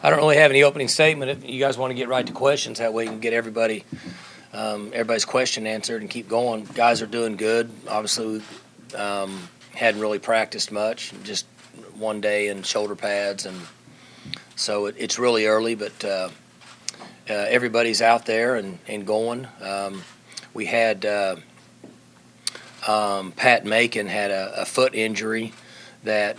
I don't really have any opening statement. If you guys want to get right to questions, that way we can get everybody's question answered and keep going. Guys are doing good. Obviously, we hadn't really practiced much, just one day in shoulder pads, and so it's really early, but everybody's out there and going. We had Pat Macon had a foot injury that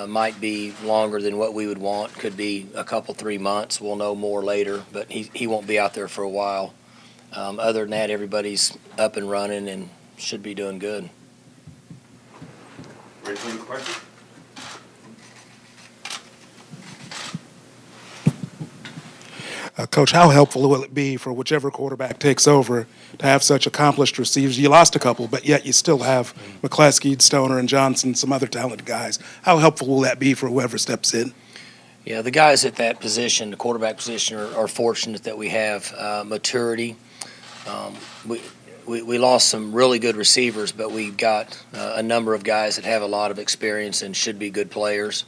might be longer than what we would want. Could be a couple, 3 months. We'll know more later, but he won't be out there for a while. Other than that, everybody's up and running and should be doing good. Ready for the question? Coach, how helpful will it be for whichever quarterback takes over to have such accomplished receivers? You lost a couple, but yet you still have McCleskey, Stoner, and Johnson, some other talented guys. How helpful will that be for whoever steps in? Yeah, the guys at that position, the quarterback position, are fortunate that we have maturity. We lost some really good receivers, but we got a number of guys that have a lot of experience and should be good players.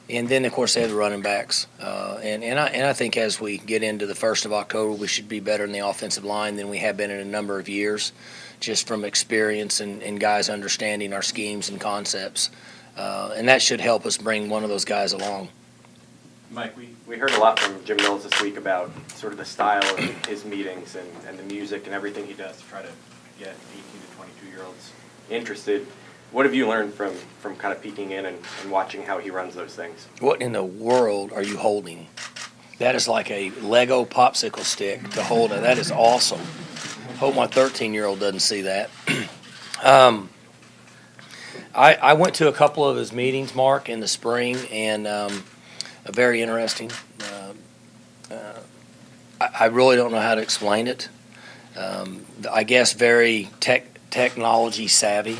And then, of course, they have the running backs. And I think as we get into the 1st of October, we should be better in the offensive line than we have been in a number of years, just from experience and guys understanding our schemes and concepts. And that should help us bring one of those guys along. Mike, we heard a lot from Jim Mills this week about sort of the style of his meetings and the music and everything he does to try to get 18 to 22-year-olds interested. What have you learned from kind of peeking in and watching how he runs those things? What in the world are you holding? That is like a Lego popsicle stick to hold. That is awesome. Hope my 13-year-old doesn't see that. I went to a couple of his meetings, Mark, in the spring, and very interesting. I really don't know how to explain it. I guess very technology savvy.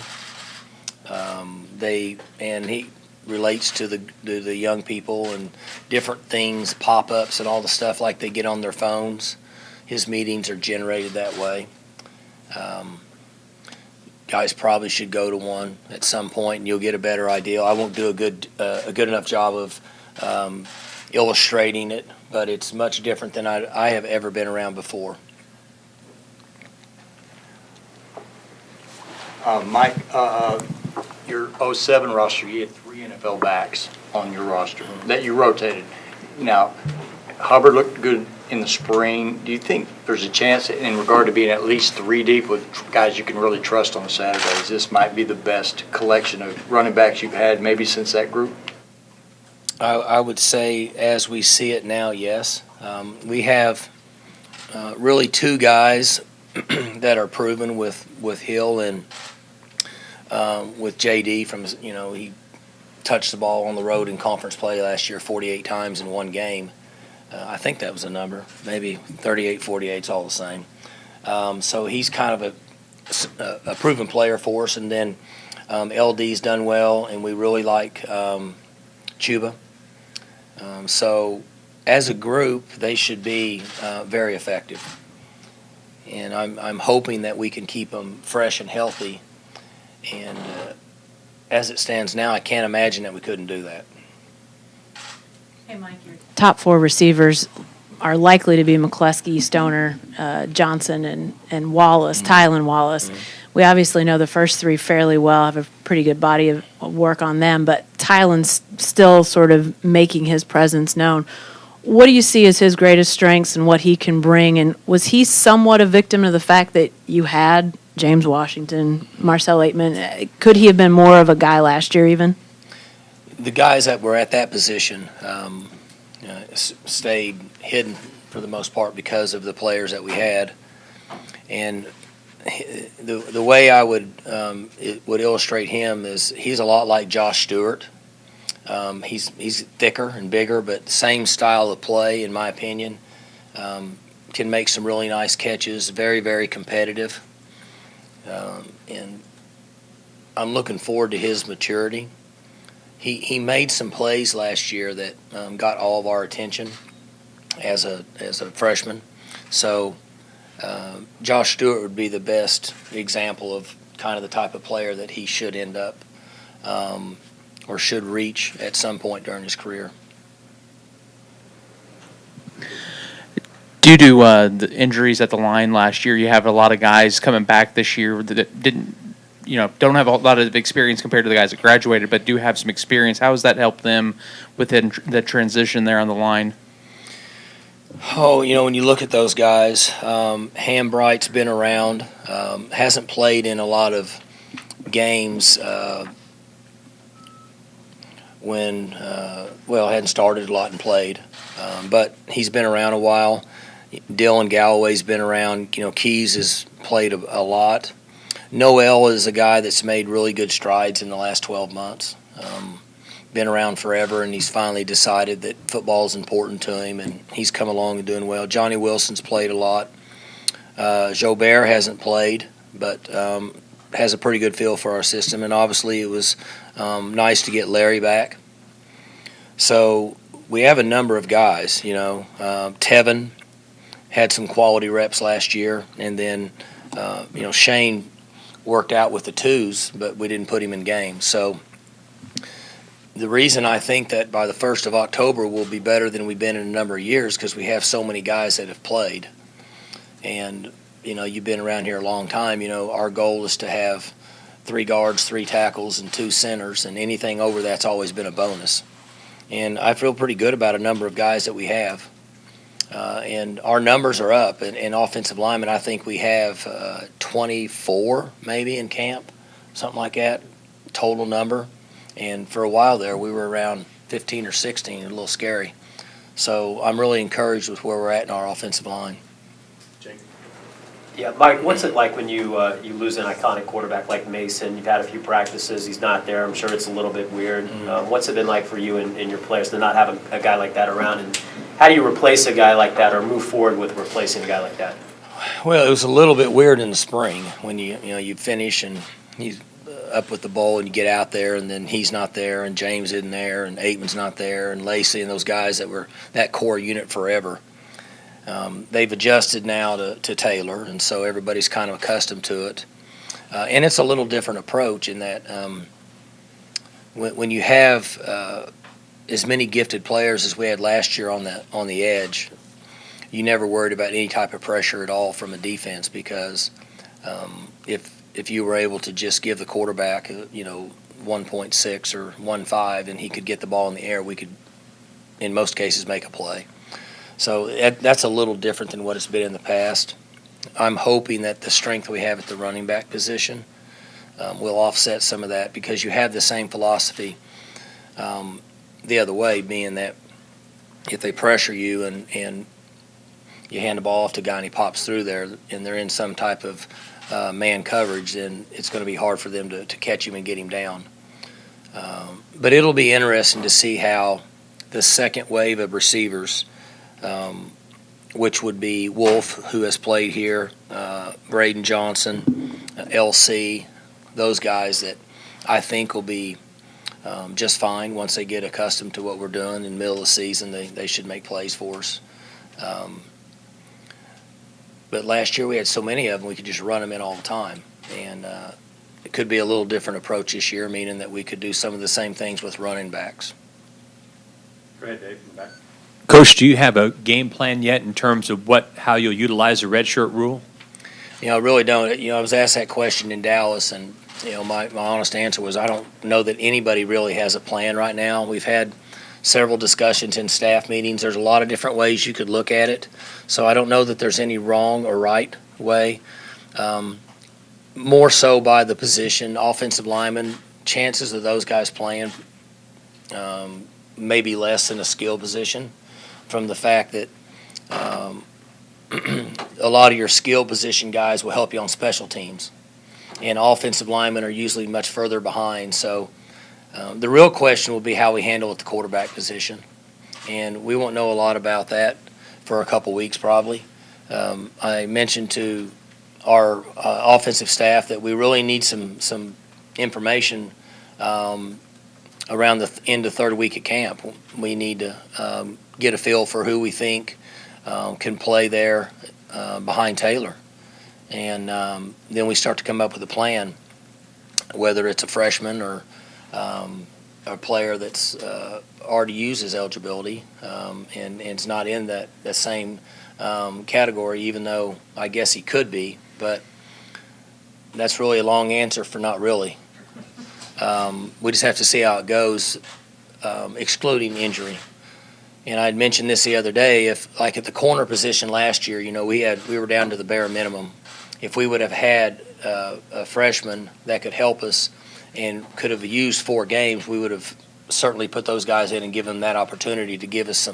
He relates to the young people and different things, pop-ups and all the stuff like they get on their phones. His meetings are generated that way. Guys probably should go to one at some point, and you'll get a better idea. I won't do a good enough job of illustrating it, but it's much different than I have ever been around before. Mike, your 07 roster, you had 3 NFL backs on your roster that you rotated. Now, Hubbard looked good in the spring. Do you think there's a chance in regard to being at least 3 deep with guys you can really trust on Saturdays, this might be the best collection of running backs you've had maybe since that group? I would say, as we see it now, yes. We have really 2 guys that are proven with Hill and with JD from, he touched the ball on the road in conference play last year 48 times in one game. I think that was a number. Maybe 38, 48 is all the same. So he's kind of a proven player for us. And then LD's done well, and we really like Chuba. So as a group, they should be very effective. And I'm hoping that we can keep them fresh and healthy. And as it stands now, I can't imagine that we couldn't do that. Hey, Mike, your top 4 receivers are likely to be McCleskey, Stoner, Johnson, and Wallace, Tylan Wallace. We obviously know the first 3 fairly well, have a pretty good body of work on them, but Tylan's still sort of making his presence known. What do you see as his greatest strengths and what he can bring? And was he somewhat a victim of the fact that you had James Washington, Marcel Aitman? Could he have been more of a guy last year even? The guys that were at that position stayed hidden for the most part because of the players that we had. And the way I would illustrate him is he's a lot like Josh Stewart. He's thicker and bigger, but same style of play, in my opinion. Can make some really nice catches, very, very competitive. And I'm looking forward to his maturity. He made some plays last year that got all of our attention as a freshman. So Josh Stewart would be the best example of kind of the type of player that he should end up or should reach at some point during his career. Due to the injuries at the line last year, you have a lot of guys coming back this year that didn't, don't have a lot of experience compared to the guys that graduated, but do have some experience. How has that helped them within the transition there on the line? Oh, when you look at those guys, Hambright's been around, hasn't played in a lot of games hadn't started a lot and played, but he's been around a while. Dylan Galloway's been around. Keys has played a lot. Noel is a guy that's made really good strides in the last 12 months. Been around forever, and he's finally decided that football is important to him, and he's come along and doing well. Johnny Wilson's played a lot. Jobert hasn't played, but has a pretty good feel for our system, and obviously it was nice to get Larry back. So we have a number of guys. Tevin had some quality reps last year, and then Shane worked out with the twos, but we didn't put him in games. So the reason I think that by the 1st of October we'll be better than we've been in a number of years because we have so many guys that have played. And, you've been around here a long time. Our goal is to have 3 guards, 3 tackles, and 2 centers, and anything over that's always been a bonus. And I feel pretty good about a number of guys that we have. And our numbers are up. In offensive linemen, I think we have 24 maybe in camp, something like that, total number. And for a while there, we were around 15 or 16, a little scary. So I'm really encouraged with where we're at in our offensive line. Yeah, Mike, what's it like when you lose an iconic quarterback like Mason? You've had a few practices. He's not there. I'm sure it's a little bit weird. What's it been like for you and your players to not have a guy like that around? And how do you replace a guy like that or move forward with replacing a guy like that? Well, it was a little bit weird in the spring when you finish and he's up with the bowl and you get out there and then he's not there and James isn't there and Aitman's not there and Lacey and those guys that were that core unit forever. They've adjusted now to Taylor, and so everybody's kind of accustomed to it. And it's a little different approach in that when you have as many gifted players as we had last year on the edge, you never worried about any type of pressure at all from a defense because if you were able to just give the quarterback 1.6 or 1.5 and he could get the ball in the air, we could in most cases make a play. So that's a little different than what it's been in the past. I'm hoping that the strength we have at the running back position will offset some of that because you have the same philosophy the other way, being that if they pressure you and you hand the ball off to a guy and he pops through there and they're in some type of man coverage, then it's going to be hard for them to catch him and get him down. But it'll be interesting to see how the second wave of receivers, which would be Wolf, who has played here, Braden Johnson, LC, those guys that I think will be just fine once they get accustomed to what we're doing in the middle of the season. They should make plays for us. But last year we had so many of them, we could just run them in all the time. And it could be a little different approach this year, meaning that we could do some of the same things with running backs. Go ahead, Dave. Back. Coach, do you have a game plan yet in terms of how you'll utilize the redshirt rule? I really don't. I was asked that question in Dallas, and my honest answer was I don't know that anybody really has a plan right now. We've had several discussions in staff meetings. There's a lot of different ways you could look at it, so I don't know that there's any wrong or right way. More so by the position, offensive lineman, chances of those guys playing maybe less than a skill position, from the fact that a lot of your skill position guys will help you on special teams. And offensive linemen are usually much further behind. So the real question will be how we handle at the quarterback position. And we won't know a lot about that for a couple weeks probably. I mentioned to our offensive staff that we really need some information around the end of third week at camp. We need to get a feel for who we think can play there behind Taylor. And then we start to come up with a plan, whether it's a freshman or a player that's already used his eligibility and it's not in that same category, even though I guess he could be. But that's really a long answer for not really. We just have to see how it goes, excluding injury. And I'd mentioned this the other day. If, like at the corner position last year, we were down to the bare minimum. If we would have had a freshman that could help us and could have used 4 games, we would have certainly put those guys in and given them that opportunity to give us a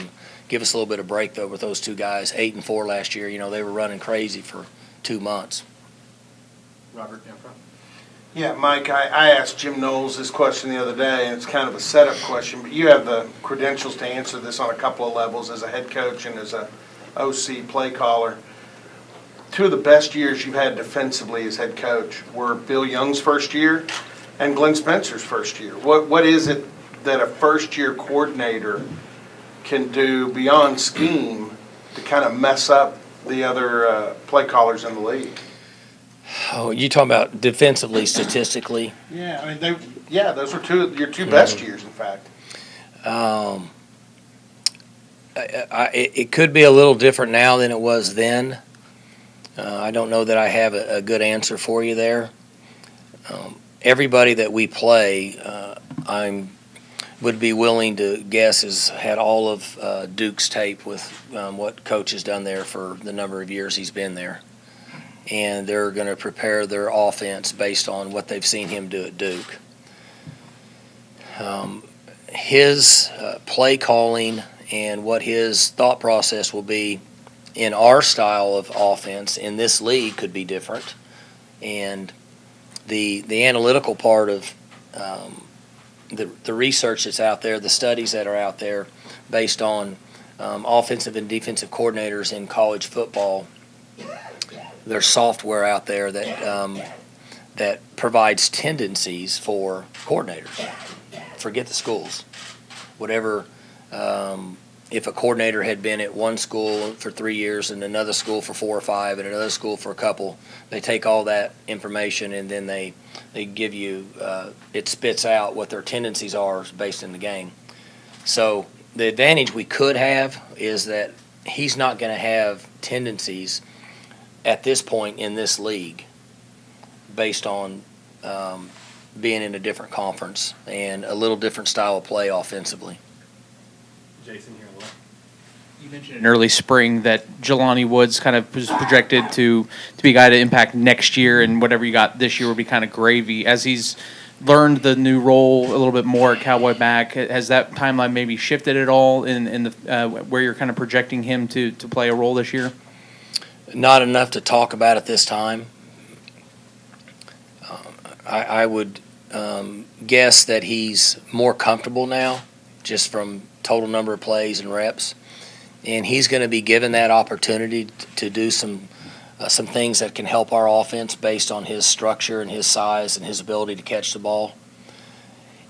little bit of break though with those 2 guys. 8 and 4 last year. They were running crazy for 2 months. Robert, down front. Yeah, Mike, I asked Jim Knowles this question the other day, and it's kind of a setup question, but you have the credentials to answer this on a couple of levels as a head coach and as a OC play caller. 2 of the best years you've had defensively as head coach were Bill Young's first year and Glenn Spencer's first year. What is it that a first-year coordinator can do beyond scheme to kind of mess up the other play callers in the league? Oh, you talking about defensively, statistically? Yeah, I mean, those were your 2 best years, in fact. It could be a little different now than it was then. I don't know that I have a good answer for you there. Everybody that we play, I would be willing to guess has had all of Duke's tape with what coach has done there for the number of years he's been there. And they're going to prepare their offense based on what they've seen him do at Duke. His play calling and what his thought process will be in our style of offense in this league could be different. And the analytical part of the research that's out there, the studies that are out there based on offensive and defensive coordinators in college football, there's software out there that provides tendencies for coordinators. Forget the schools. Whatever, if a coordinator had been at one school for 3 years and another school for 4 or 5 and another school for a couple, they take all that information and then they give you, it spits out what their tendencies are based in the game. So the advantage we could have is that he's not going to have tendencies at this point in this league based on being in a different conference and a little different style of play offensively. Jason here. You mentioned in early spring that Jelani Woods kind of was projected to be a guy to impact next year, and whatever you got this year would be kind of gravy. As he's learned the new role a little bit more at Cowboy back, has that timeline maybe shifted at all in the where you're kind of projecting him to play a role this year? Not enough to talk about at this time. I would guess that he's more comfortable now, just from total number of plays and reps, and he's going to be given that opportunity to do some things that can help our offense based on his structure and his size and his ability to catch the ball.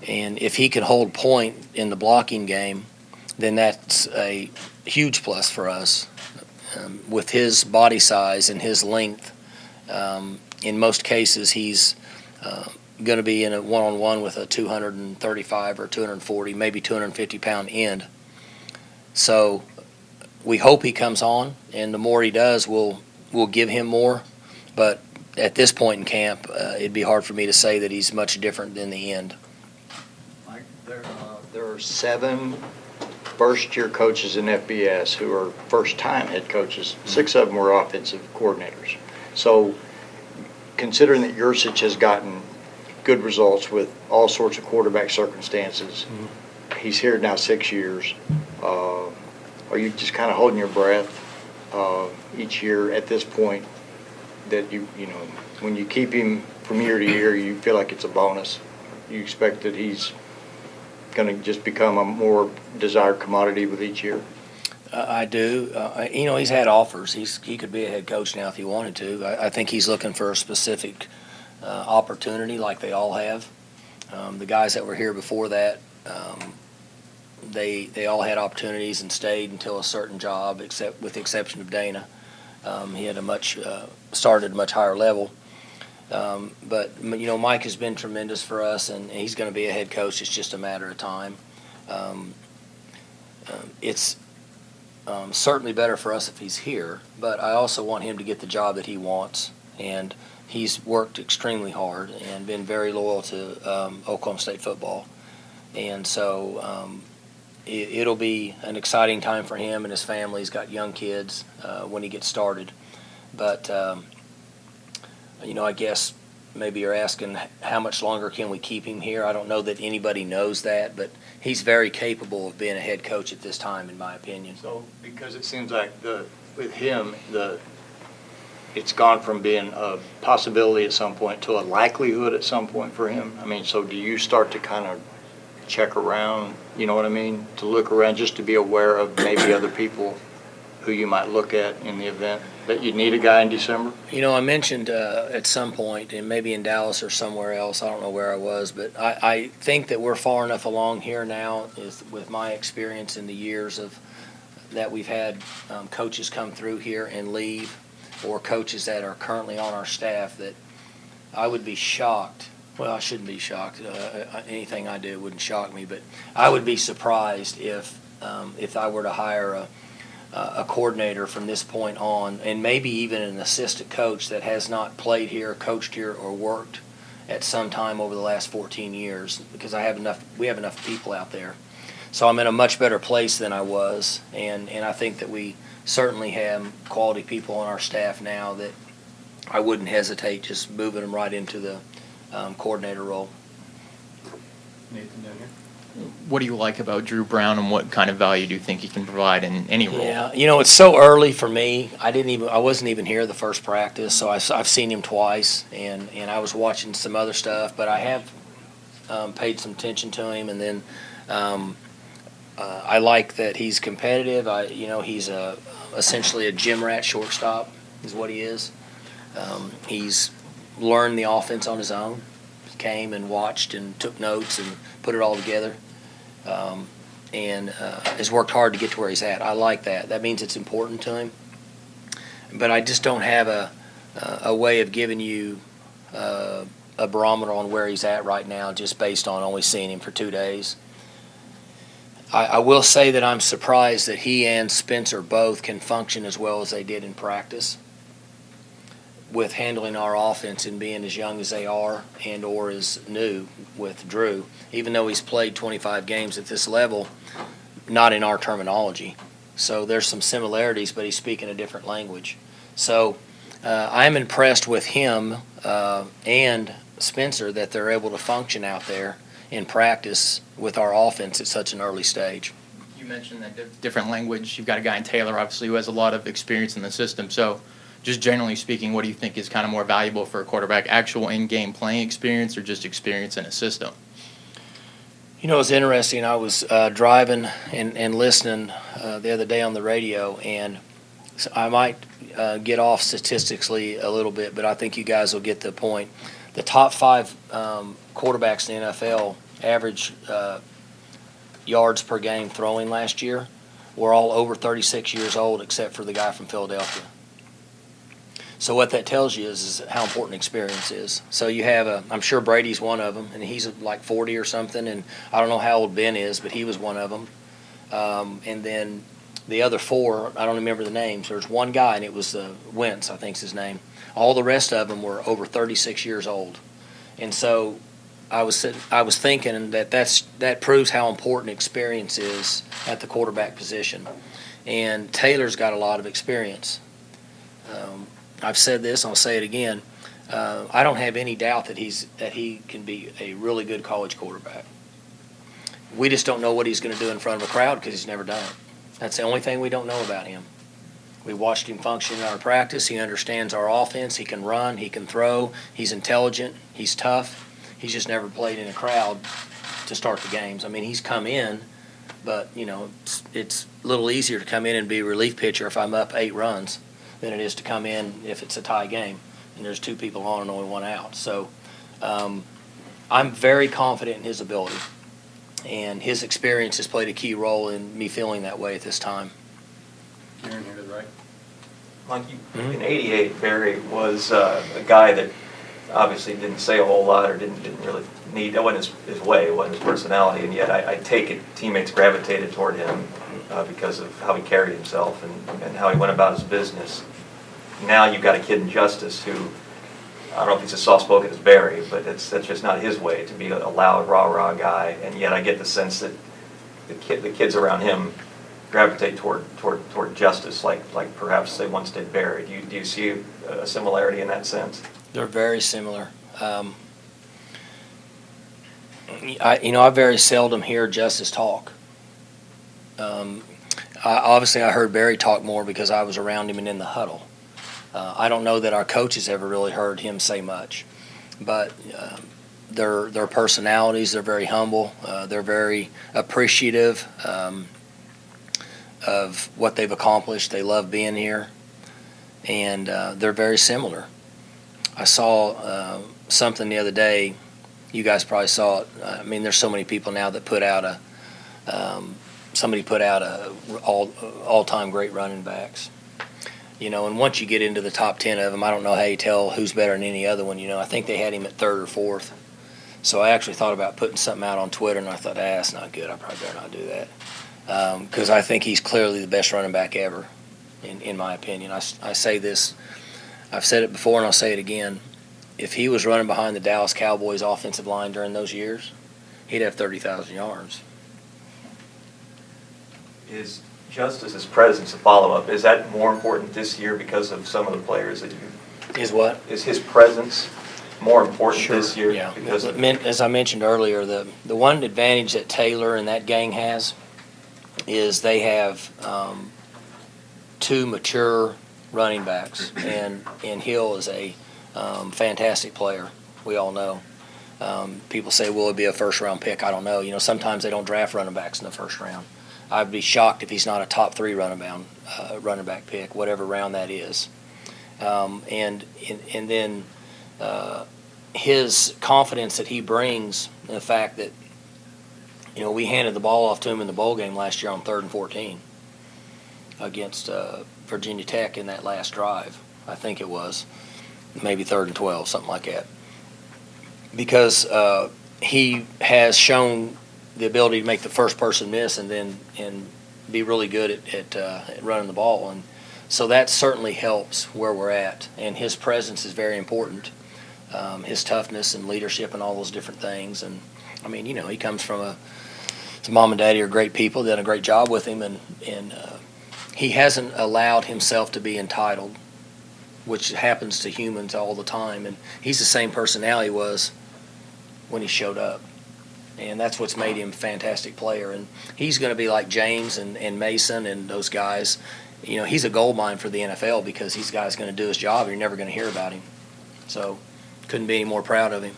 And if he can hold point in the blocking game, then that's a huge plus for us. With his body size and his length, in most cases he's going to be in a one-on-one with a 235 or 240, maybe 250-pound end. So we hope he comes on, and the more he does, we'll give him more. But at this point in camp, it'd be hard for me to say that he's much different than the end. Mike, there are 7 first-year coaches in FBS who are first-time head coaches. 6 of them were offensive coordinators. So considering that Yursich has gotten good results with all sorts of quarterback circumstances, he's here now 6 years. Are you just kind of holding your breath each year at this point that you know, when you keep him from year to year, you feel like it's a bonus? You expect that he's going to just become a more desired commodity with each year? I do. He's had offers. He could be a head coach now if he wanted to. I think he's looking for a specific opportunity like they all have. The guys that were here before that, they all had opportunities and stayed until a certain job, except with the exception of Dana. He had started at a much higher level. But Mike has been tremendous for us, and he's going to be a head coach. It's just a matter of time. certainly better for us if he's here, but I also want him to get the job that he wants. And he's worked extremely hard and been very loyal to Oklahoma State football. And so it'll be an exciting time for him and his family. He's got young kids when he gets started. But, I guess maybe you're asking how much longer can we keep him here. I don't know that anybody knows that, but he's very capable of being a head coach at this time, in my opinion. So, because it seems like with him, it's gone from being a possibility at some point to a likelihood at some point for him. I mean, so do you start to kind of check around, you know what I mean, to look around just to be aware of maybe other people who you might look at in the event that you need a guy in December? I mentioned at some point, and maybe in Dallas or somewhere else, I don't know where I was, but I think that we're far enough along here now with my experience in the years that we've had coaches come through here and leave, or coaches that are currently on our staff, that I would be shocked. Well, I shouldn't be shocked. Anything I do wouldn't shock me, but I would be surprised if I were to hire a coordinator from this point on, and maybe even an assistant coach that has not played here, coached here, or worked at some time over the last 14 years, because we have enough people out there. So I'm in a much better place than I was, and I think that we certainly have quality people on our staff now that I wouldn't hesitate just moving them right into the coordinator role. Nathan down here. What do you like about Drew Brown, and what kind of value do you think he can provide in any role? Yeah, it's so early for me. I wasn't even here the first practice, so I've seen him twice, and I was watching some other stuff, but I have paid some attention to him, and then I like that he's competitive. He's essentially a gym rat shortstop is what he is. He's learned the offense on his own. He came and watched and took notes and put it all together, and has worked hard to get to where he's at. I like that. That means it's important to him. But I just don't have a way of giving you a barometer on where he's at right now just based on only seeing him for 2 days. I will say that I'm surprised that he and Spencer both can function as well as they did in practice with handling our offense and being as young as they are and or as new with Drew, even though he's played 25 games at this level, not in our terminology. So there's some similarities, but he's speaking a different language. So I'm impressed with him and Spencer that they're able to function out there in practice with our offense at such an early stage. You mentioned that different language. You've got a guy in Taylor, obviously, who has a lot of experience in the system. So just generally speaking, what do you think is kind of more valuable for a quarterback, actual in-game playing experience or just experience in a system? It's interesting. I was driving and listening the other day on the radio, and I might get off statistically a little bit, but I think you guys will get the point. The top 5 quarterbacks in the NFL average yards per game throwing last year were all over 36 years old except for the guy from Philadelphia. So what that tells you is how important experience is. So you have I'm sure Brady's one of them, and he's like 40 or something, and I don't know how old Ben is, but he was one of them. And then the other 4, I don't remember the names. There's one guy, and it was Wentz, I think's his name. All the rest of them were over 36 years old. And so I was thinking that proves how important experience is at the quarterback position. And Taylor's got a lot of experience. I've said this, I'll say it again. I don't have any doubt that he can be a really good college quarterback. We just don't know what he's going to do in front of a crowd because he's never done it. That's the only thing we don't know about him. We watched him function in our practice. He understands our offense. He can run. He can throw. He's intelligent. He's tough. He's just never played in a crowd to start the games. I mean, he's come in, but, it's a little easier to come in and be a relief pitcher if I'm up 8 runs than it is to come in if it's a tie game and there's 2 people on and only 1 out. So I'm very confident in his ability, and his experience has played a key role in me feeling that way at this time. Aaron here to the right. Mike, in '88, Barry was a guy that obviously didn't say a whole lot or didn't really need. That wasn't his way. It wasn't his personality, and yet I take it teammates gravitated toward him. because of how he carried himself and how he went about his business. Now you've got a kid in Justice who, I don't know if he's as soft-spoken as Barry, but that's just not his way to be a loud, rah-rah guy. And yet I get the sense that the kids around him gravitate toward Justice, like perhaps they once did Barry. Do you see a similarity in that sense? They're very similar. I very seldom hear Justice talk. Obviously, I heard Barry talk more because I was around him and in the huddle. I don't know that our coaches ever really heard him say much, but their personalities, they're very humble. They're very appreciative of what they've accomplished. They love being here, and they're very similar. I saw something the other day. You guys probably saw it. I mean, there's so many people now that put out somebody put out all-time great running backs. And once you get into the top 10 of them, I don't know how you tell who's better than any other one. I think they had him at third or fourth. So I actually thought about putting something out on Twitter, and I thought, that's not good. I probably better not do that. Because I think he's clearly the best running back ever, in my opinion. I say this, I've said it before and I'll say it again. If he was running behind the Dallas Cowboys offensive line during those years, he'd have 30,000 yards. Is Justice's presence, a follow-up, is that more important this year because of some of the players that you... Is what? Is his presence more important this year? Yeah. Because of, as I mentioned earlier, the one advantage that Taylor and that gang has is they have two mature running backs, and Hill is a fantastic player. We all know. People say, will it be a first-round pick? I don't know. Sometimes they don't draft running backs in the first round. I'd be shocked if he's not a top 3 running back pick, whatever round that is. And then his confidence that he brings, and the fact that we handed the ball off to him in the bowl game last year on 3rd and 14 against Virginia Tech in that last drive. I think it was maybe 3rd and 12, something like that. Because he has shown the ability to make the first person miss and be really good at running the ball. And so that certainly helps where we're at. And his presence is very important, his toughness and leadership and all those different things. And, I mean, he comes from his mom and daddy are great people, done a great job with him, and he hasn't allowed himself to be entitled, which happens to humans all the time. And he's the same personality he was when he showed up. And that's what's made him a fantastic player. And he's going to be like James and Mason and those guys. He's a gold mine for the NFL because these guys going to do his job. You're never going to hear about him. So couldn't be any more proud of him.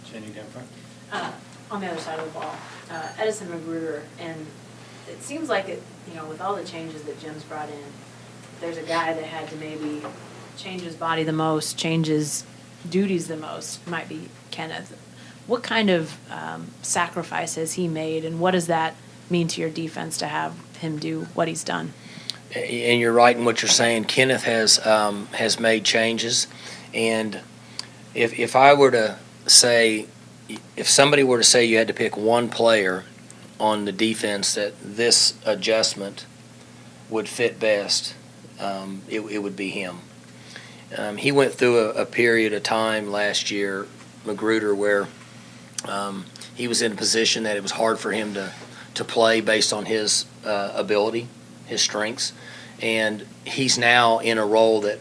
Jenny down front. On the other side of the ball, Edison Magruder, and it seems like with all the changes that Jim's brought in, there's a guy that had to maybe change his body the most, change his duties the most, might be Kenneth. What kind of sacrifice has he made, and what does that mean to your defense to have him do what he's done? And you're right in what you're saying. Kenneth has made changes, and if I were to say, if somebody were to say you had to pick one player on the defense that this adjustment would fit best, it would be him. He went through a period of time last year, Magruder, where he was in a position that it was hard for him to play based on his ability, his strengths. And he's now in a role that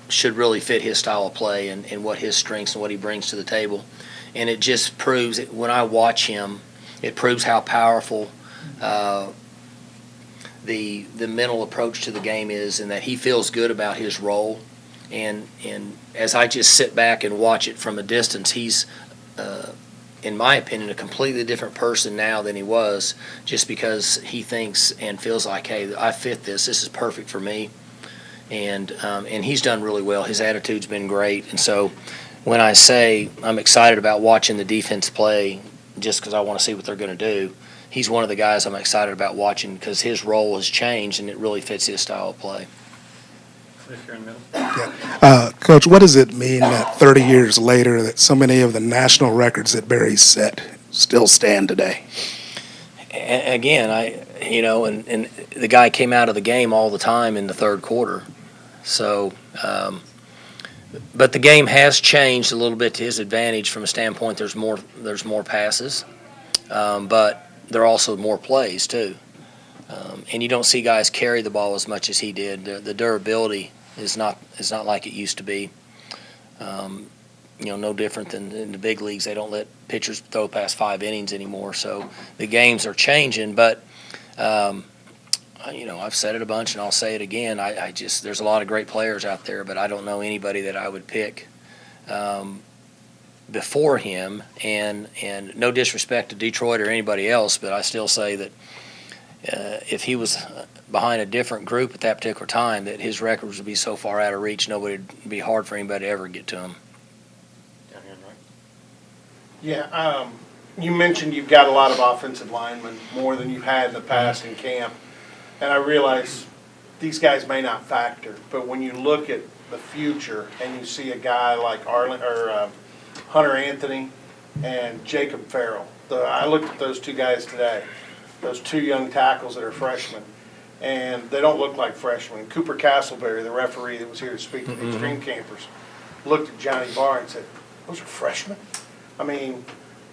should really fit his style of play and what his strengths and what he brings to the table. And it just proves, when I watch him, it proves how powerful the mental approach to the game is, and that he feels good about his role. And as I just sit back and watch it from a distance, he's, in my opinion, a completely different person now than he was, just because he thinks and feels like, hey, I fit this. This is perfect for me. And he's done really well. His attitude's been great. And so when I say I'm excited about watching the defense play just because I want to see what they're going to do, he's one of the guys I'm excited about watching because his role has changed and it really fits his style of play. Cliff, you're in the middle. Yeah. Coach, what does it mean that 30 years later that so many of the national records that Barry set still stand today? again, and the guy came out of the game all the time in the third quarter. So, but the game has changed a little bit to his advantage from a standpoint. There's more passes, but there are also more plays too. And you don't see guys carry the ball as much as he did. The durability is not like it used to be. No different than in the big leagues. They don't let pitchers throw past 5 innings anymore. So the games are changing. But, I've said it a bunch and I'll say it again. There's a lot of great players out there, but I don't know anybody that I would pick before him. And no disrespect to Detroit or anybody else, but I still say that if he was behind a different group at that particular time, that his records would be so far out of reach, it'd be hard for anybody to ever get to him. Yeah, you mentioned you've got a lot of offensive linemen, more than you've had in the past in camp. And I realize these guys may not factor, but when you look at the future and you see a guy like Hunter Anthony and Jacob Farrell, I looked at those two guys today, those two young tackles that are freshmen, and they don't look like freshmen. Cooper Castleberry, the referee that was here to speak to the Extreme Campers, looked at Johnny Barr and said, "Those are freshmen?" I mean,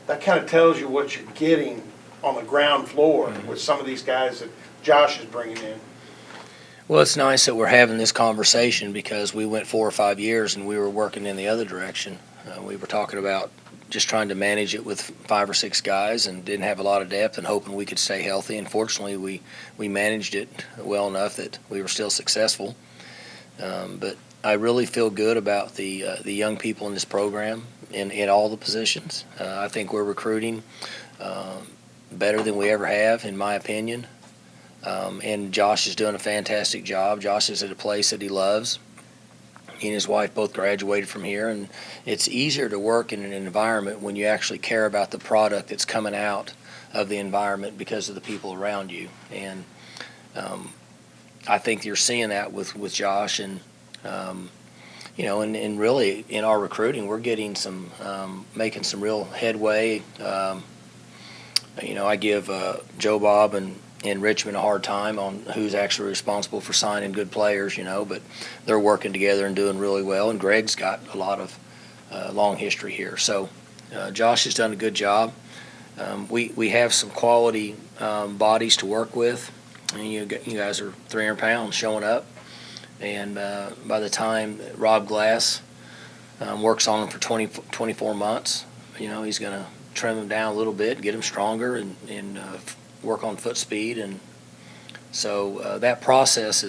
that kind of tells you what you're getting on the ground floor with some of these guys that Josh is bringing in. Well, it's nice that we're having this conversation because we went 4 or 5 years and we were working in the other direction. We were talking about just trying to manage it with 5 or 6 guys and didn't have a lot of depth and hoping we could stay healthy. And fortunately, we managed it well enough that we were still successful. But I really feel good about the young people in this program in all the positions. I think we're recruiting better than we ever have, in my opinion. And Josh is doing a fantastic job. Josh is at a place that he loves. He and his wife both graduated from here, and it's easier to work in an environment when you actually care about the product that's coming out of the environment because of the people around you. And I think you're seeing that with Josh, and and really in our recruiting, we're getting making some real headway. I give Joe Bob and Richmond a hard time on who's actually responsible for signing good players, but they're working together and doing really well. And Greg's got a lot of long history here. So Josh has done a good job. We have some quality bodies to work with. And you guys are 300 pounds showing up. And by the time Rob Glass works on them for 24 months, he's going to trim them down a little bit, get them stronger, and work on foot speed. And so that process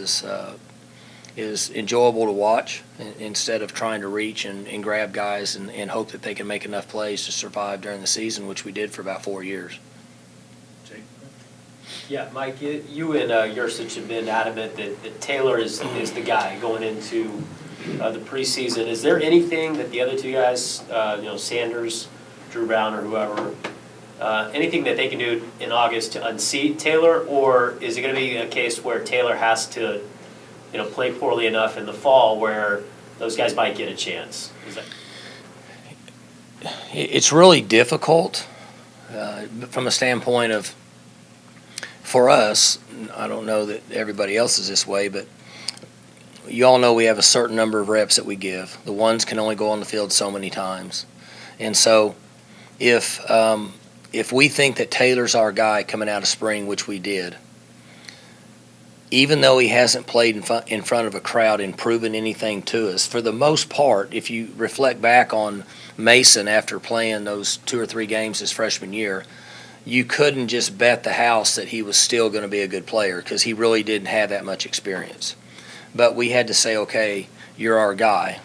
is enjoyable to watch instead of trying to reach and grab guys and hope that they can make enough plays to survive during the season, which we did for about 4 years. Yeah, Mike, you and Yursich have been adamant that Taylor is the guy going into the preseason. Is there anything that the other two guys, Sanders, Drew Brown, or whoever, anything that they can do in August to unseat Taylor, or is it going to be a case where Taylor has to, play poorly enough in the fall where those guys might get a chance? It's really difficult from a standpoint of, for us, I don't know that everybody else is this way, but you all know we have a certain number of reps that we give. The ones can only go on the field so many times. And so if we think that Taylor's our guy coming out of spring, which we did, even though he hasn't played in front of a crowd and proven anything to us, for the most part, if you reflect back on Mason after playing those 2 or 3 games his freshman year, you couldn't just bet the house that he was still going to be a good player because he really didn't have that much experience. But we had to say, okay, you're our guy.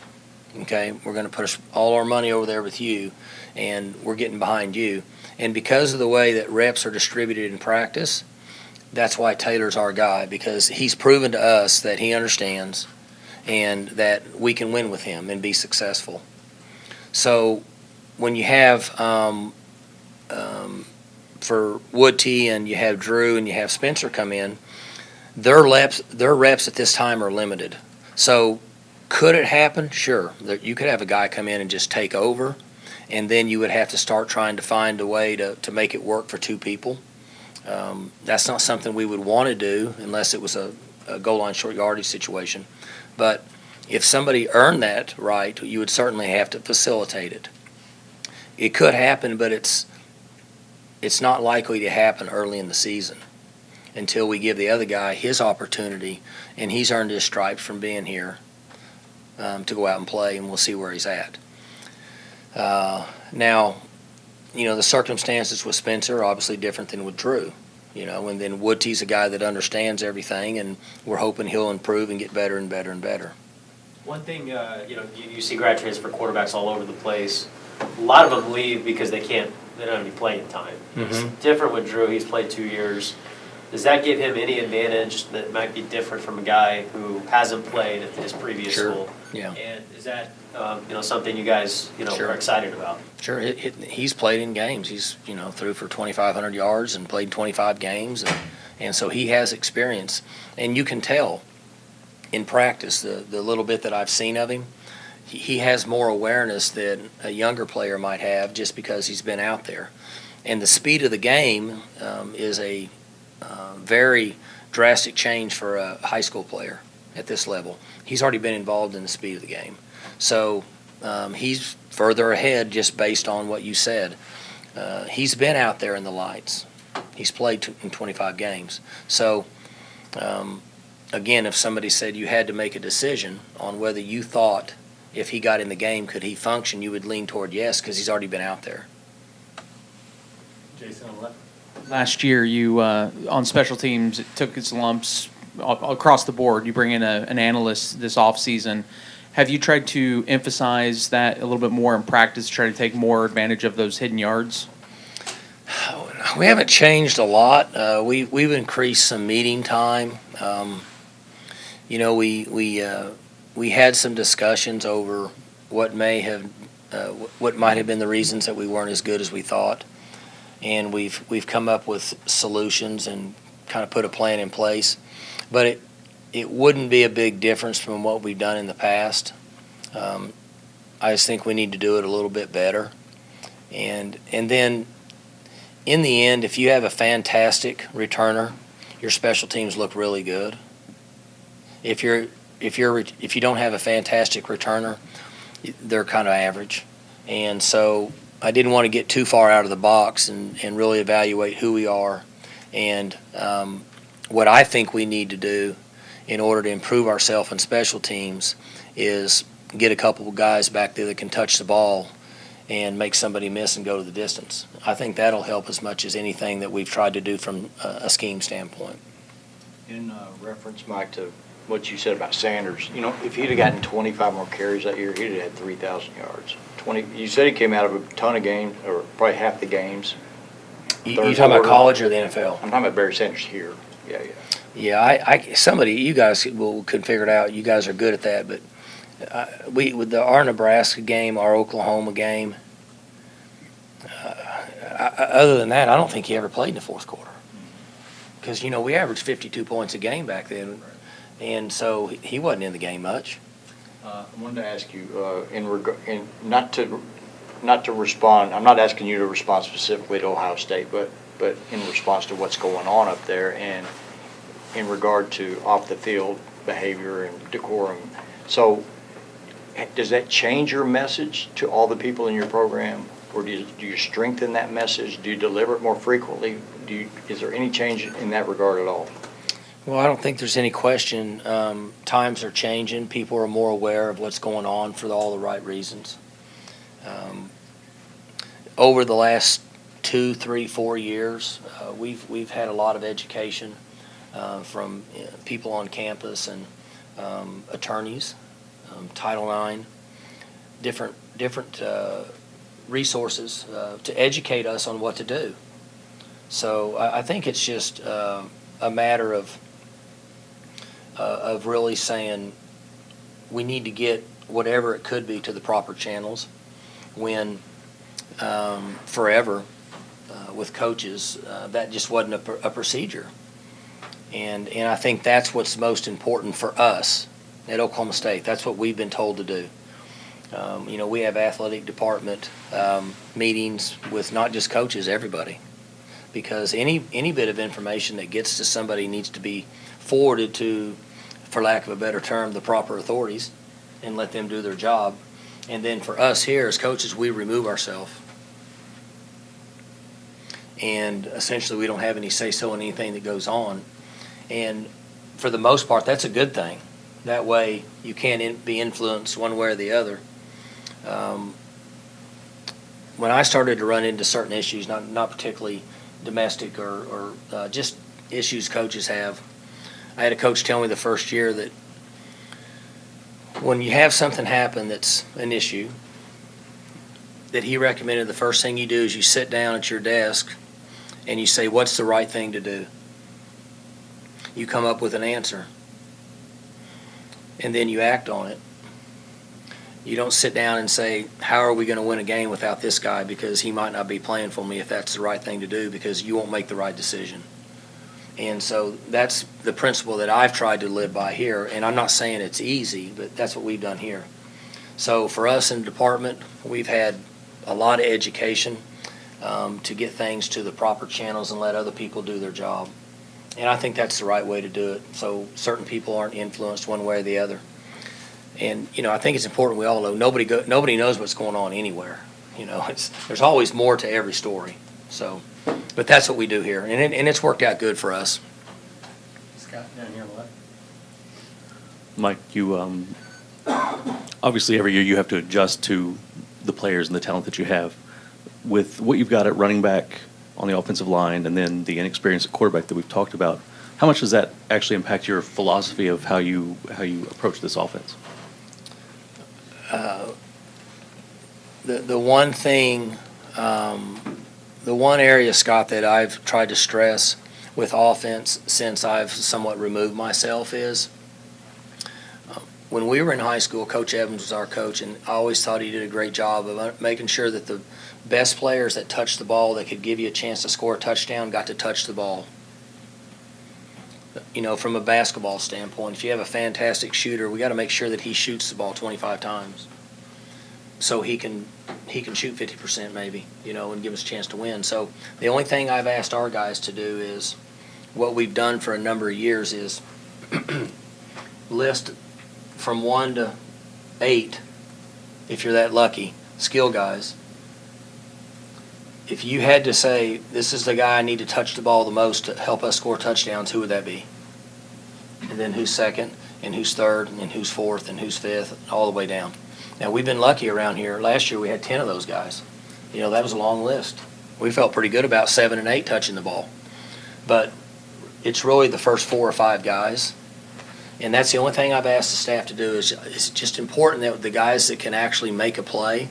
Okay, we're going to put all our money over there with you, and we're getting behind you. And because of the way that reps are distributed in practice, that's why Taylor's our guy, because he's proven to us that he understands and that we can win with him and be successful. So when you have for Woodty and you have Drew and you have Spencer come in, their reps at this time are limited. So could it happen? Sure. You could have a guy come in and just take over, and then you would have to start trying to find a way to make it work for 2 people. That's not something we would want to do unless it was a goal line short yardage situation. But if somebody earned that right, you would certainly have to facilitate it. It could happen, but it's not likely to happen early in the season until we give the other guy his opportunity, and he's earned his stripes from being here to go out and play, and we'll see where he's at. Now, the circumstances with Spencer are obviously different than with Drew. And then Woodtie's a guy that understands everything, and we're hoping he'll improve and get better and better and better. One thing, you see grad transfer quarterbacks all over the place. A lot of them leave because they don't have any playing time. It's different with Drew. He's played 2 years. Does that give him any advantage that might be different from a guy who hasn't played at his previous school? Yeah. And is that something you guys are excited about? Sure. He's played in games. He's threw for 2,500 yards and played 25 games, and so he has experience. And you can tell in practice the little bit that I've seen of him. He has more awareness than a younger player might have just because he's been out there. And the speed of the game is a very drastic change for a high school player at this level. He's already been involved in the speed of the game. So he's further ahead just based on what you said. He's been out there in the lights. He's played in 25 games. So, again, if somebody said you had to make a decision on whether you thought if he got in the game, could he function, you would lean toward yes because he's already been out there. Jason on the left. Last year, you on special teams, it took its lumps across the board. You bring in an analyst this offseason. Have you tried to emphasize that a little bit more in practice, try to take more advantage of those hidden yards? We haven't changed a lot. We've increased some meeting time. We had some discussions over what might have been the reasons that we weren't as good as we thought, and we've come up with solutions and kind of put a plan in place. But it wouldn't be a big difference from what we've done in the past. I just think we need to do it a little bit better, and then in the end, if you have a fantastic returner, your special teams look really good. If you don't have a fantastic returner, they're kind of average. And so I didn't want to get too far out of the box and really evaluate who we are and what I think we need to do in order to improve ourselves in special teams is get a couple of guys back there that can touch the ball and make somebody miss and go to the distance. I think that'll help as much as anything that we've tried to do from a scheme standpoint. In reference, Mike, to what you said about Sanders, if he'd have gotten 25 more carries that year, he'd have had 3,000 yards. You said he came out of a ton of games, or probably half the games. You talking about college or the NFL? I'm talking about Barry Sanders here. Yeah. Yeah, you guys could figure it out. You guys are good at that, but with our Nebraska game, our Oklahoma game, other than that, I don't think he ever played in the fourth quarter. Because, we averaged 52 points a game back then, and so he wasn't in the game much. I wanted to ask you, not to respond, I'm not asking you to respond specifically to Ohio State, but in response to what's going on up there and in regard to off-the-field behavior and decorum. So does that change your message to all the people in your program, or do you strengthen that message? Do you deliver it more frequently? Is there any change in that regard at all? Well, I don't think there's any question. Times are changing. People are more aware of what's going on for all the right reasons. Over the last 2, 3, 4 years, we've had a lot of education from people on campus and attorneys, Title IX, different resources to educate us on what to do. So I think it's just a matter of really saying we need to get whatever it could be to the proper channels when forever with coaches that just wasn't a procedure. And I think that's what's most important for us at Oklahoma State. That's what we've been told to do. We have athletic department meetings with not just coaches, everybody. because any bit of information that gets to somebody needs to be forwarded to, for lack of a better term, the proper authorities, and let them do their job. And then for us here as coaches, we remove ourselves. And essentially, we don't have any say-so in anything that goes on. And for the most part, that's a good thing. That way, you can't be influenced one way or the other. When I started to run into certain issues, not particularly domestic or just issues coaches have, I had a coach tell me the first year that when you have something happen that's an issue, that he recommended the first thing you do is you sit down at your desk and you say, what's the right thing to do? You come up with an answer, and then you act on it. You don't sit down and say, how are we going to win a game without this guy, because he might not be playing for me if that's the right thing to do, because you won't make the right decision. And so that's the principle that I've tried to live by here, and I'm not saying it's easy, but that's what we've done here. So for us in the department, we've had a lot of education to get things to the proper channels and let other people do their job. And I think that's the right way to do it, so certain people aren't influenced one way or the other. And, I think it's important we all know nobody knows what's going on anywhere. There's always more to every story. So, but that's what we do here, and it's worked out good for us. Scott, down here on the left. Mike, you obviously every year you have to adjust to the players and the talent that you have. With what you've got at running back, on the offensive line, and then the inexperienced quarterback that we've talked about, how much does that actually impact your philosophy of how you approach this offense? The one thing, the one area, Scott, that I've tried to stress with offense since I've somewhat removed myself is when we were in high school, Coach Evans was our coach, and I always thought he did a great job of making sure that the best players that touched the ball that could give you a chance to score a touchdown got to touch the ball. From a basketball standpoint, if you have a fantastic shooter, we got to make sure that he shoots the ball 25 times so he can shoot 50% maybe, and give us a chance to win. So the only thing I've asked our guys to do is what we've done for a number of years is list from 1 to 8, if you're that lucky, skill guys. If you had to say, this is the guy I need to touch the ball the most to help us score touchdowns, who would that be? And then who's second, and who's third, and who's fourth, and who's fifth, all the way down. Now, we've been lucky around here. Last year we had 10 of those guys. That was a long list. We felt pretty good about 7 and 8 touching the ball. But it's really the first 4 or 5 guys. And that's the only thing I've asked the staff to do is it's just important that the guys that can actually make a play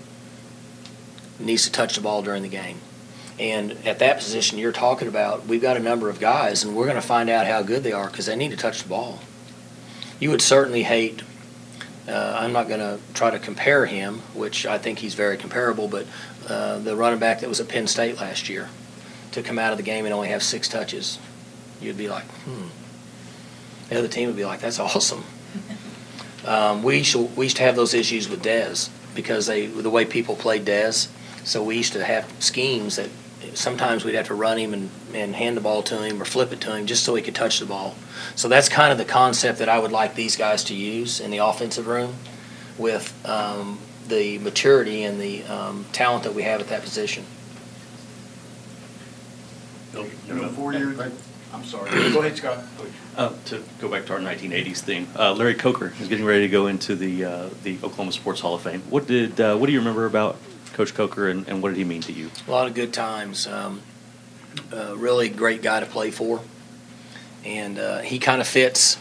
needs to touch the ball during the game. And at that position you're talking about, we've got a number of guys, and we're going to find out how good they are because they need to touch the ball. You would certainly hate, I'm not going to try to compare him, which I think he's very comparable, but the running back that was at Penn State last year, to come out of the game and only have 6 touches, you'd be like, The other team would be like, that's awesome. We used to have those issues with Dez because the way people played Dez. So we used to have schemes that sometimes we'd have to run him and hand the ball to him or flip it to him just so he could touch the ball. So that's kind of the concept that I would like these guys to use in the offensive room with the maturity and the talent that we have at that position. I'm sorry. Go ahead, Scott. To go back to our 1980s theme, Larry Coker is getting ready to go into the Oklahoma Sports Hall of Fame. What do you remember about Coach Coker, and what did he mean to you? A lot of good times. Really great guy to play for. And he kind of fits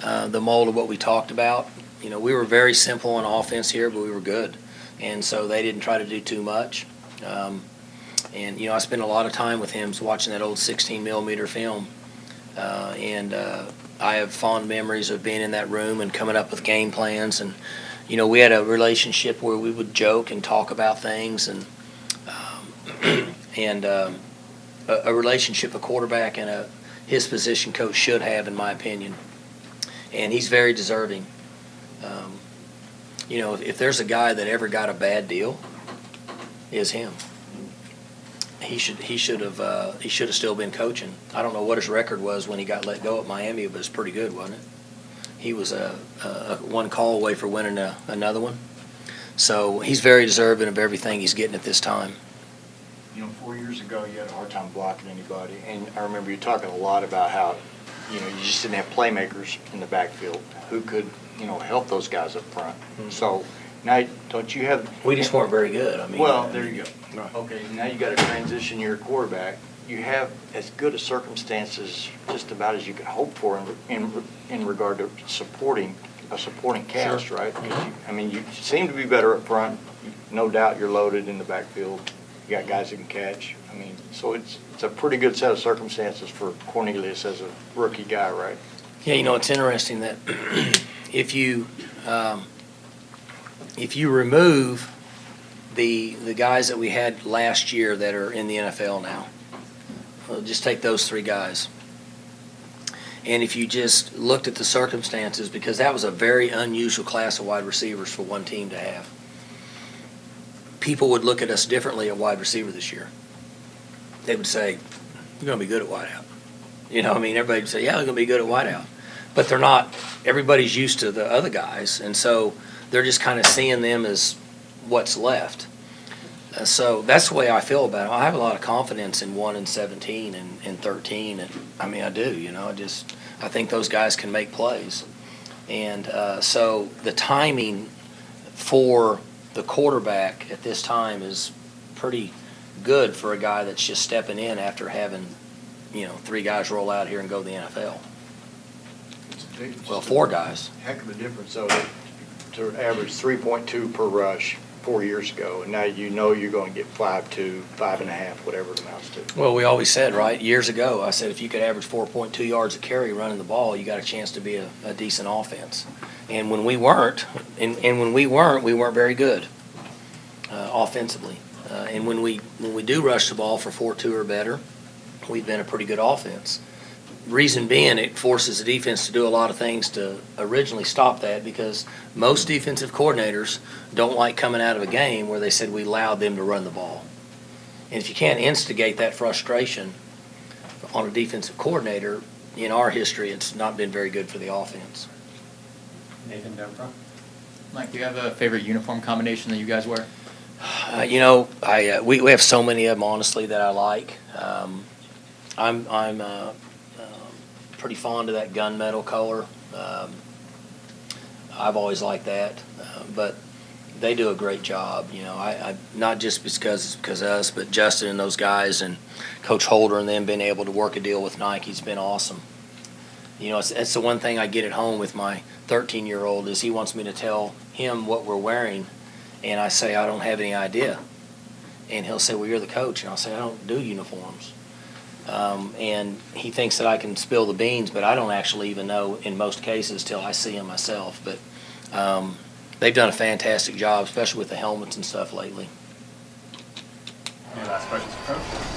the mold of what we talked about. We were very simple on offense here, but we were good. And so they didn't try to do too much. And I spent a lot of time with him watching that old 16-millimeter film. And I have fond memories of being in that room and coming up with game plans. And we had a relationship where we would joke and talk about things, and a relationship a quarterback and his position coach should have, in my opinion. And he's very deserving. If there's a guy that ever got a bad deal, is him. he should have still been coaching. I don't know what his record was when he got let go at Miami, but it's pretty good, wasn't it? He was a one call away for winning another one. So he's very deserving of everything he's getting at this time. 4 years ago, you had a hard time blocking anybody, and I remember you talking a lot about how, you just didn't have playmakers in the backfield who could, help those guys up front. Mm-hmm. So now, don't you have? We just weren't very good. I mean, Well, there you go. Right. Okay, now you got to transition your quarterback. You have as good a circumstances just about as you could hope for in regard to supporting cast, Sure. right? 'Cause you seem to be better up front. No doubt you're loaded in the backfield. You got guys that can catch. So it's a pretty good set of circumstances for Cornelius as a rookie guy, right? Yeah, it's interesting that if you remove the guys that we had last year that are in the NFL now, just take those three guys. And if you just looked at the circumstances, because that was a very unusual class of wide receivers for one team to have, people would look at us differently at wide receiver this year. They would say, "You're going to be good at wideout." Everybody would say, "Yeah, they're going to be good at wideout." But they're not. Everybody's used to the other guys, and so they're just kind of seeing them as what's left. So that's the way I feel about it. I have a lot of confidence in 1 and 17 and 13, and I do. I think those guys can make plays, and so the timing for the quarterback at this time is pretty good for a guy that's just stepping in after having, three guys roll out here and go to the NFL. Well, four guys. Heck of a difference, though, to average 3.2 per rush 4 years ago, and now you're going to get 5.2, 5.5, whatever it amounts to. Well, we always said, right, years ago, I said if you could average 4.2 yards a carry running the ball, you got a chance to be a decent offense. And when we weren't, we weren't very good offensively. And when we do rush the ball for 4.2 or better, we've been a pretty good offense. Reason being, it forces the defense to do a lot of things to originally stop that, because most defensive coordinators don't like coming out of a game where they said we allowed them to run the ball. And if you can't instigate that frustration on a defensive coordinator, in our history, it's not been very good for the offense. Nathan Denver. Mike, do you have a favorite uniform combination that you guys wear? We have so many of them, honestly, that I like. I'm pretty fond of that gunmetal color. I've always liked that, but they do a great job. I not just because it's because of us, but Justin and those guys and Coach Holder and them being able to work a deal with Nike's been awesome. It's the one thing I get at home with my 13-year-old is he wants me to tell him what we're wearing, and I say I don't have any idea, and he'll say, "Well, you're the coach," and I'll say I don't do uniforms. And he thinks that I can spill the beans, but I don't actually even know in most cases till I see him myself. But they've done a fantastic job, especially with the helmets and stuff lately. Any last questions for Coach?